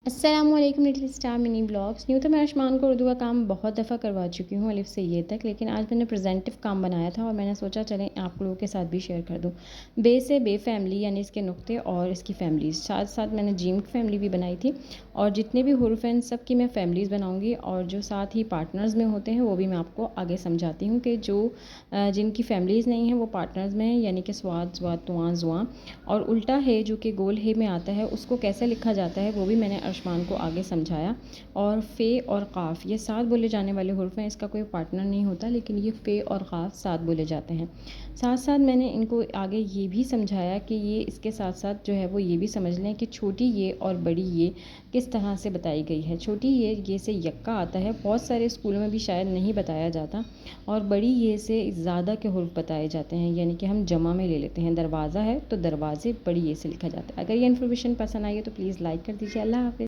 السلام علیکم little star منی blogs. یوں تو میں ارشمان کو اردو کا کام بہت دفعہ کروا چکی ہوں الف سے یہ تک، لیکن آج میں نے پریزنٹیو کام بنایا تھا اور میں نے سوچا چلیں آپ لوگوں کے ساتھ بھی شیئر کر دوں۔ بے سے بے فیملی یعنی اس کے نقطے اور اس کی فیملیز، ساتھ ساتھ میں نے جیم کی فیملی بھی بنائی تھی، اور جتنے بھی حروف ہیں سب کی میں فیملیز بناؤں گی، اور جو ساتھ ہی پارٹنرز میں ہوتے ہیں وہ بھی میں آپ کو آگے سمجھاتی ہوں کہ جو جن کی فیملیز نہیں ہیں وہ پارٹنرز میں ہیں، یعنی کہ سواد زواد تواں زواں، اور الٹا ہے جو کہ گول ہے میں آتا ہے اس کو کیسے لکھا جاتا ہے وہ بھی میں نے ارشمان کو آگے سمجھایا۔ اور فے اور قاف یہ ساتھ بولے جانے والے حروف ہیں، اس کا کوئی پارٹنر نہیں ہوتا، لیکن یہ فے اور قاف ساتھ بولے جاتے ہیں۔ ساتھ ساتھ میں نے ان کو آگے یہ بھی سمجھایا کہ یہ اس کے ساتھ ساتھ جو ہے وہ یہ بھی سمجھ لیں کہ چھوٹی یہ اور بڑی یہ کس طرح سے بتائی گئی ہے۔ چھوٹی یہ سے یکا آتا ہے، بہت سارے اسکولوں میں بھی شاید نہیں بتایا جاتا، اور بڑی یہ سے زیادہ کے حروف بتائے جاتے ہیں، یعنی کہ ہم جمع میں لے لیتے ہیں۔ دروازہ ہے تو دروازے بڑی یہ سے لکھا جاتا ہے۔ اگر یہ انفارمیشن پسند آئی ہے تو پلیز لائک کر دیجیے۔ اللہ حافظ۔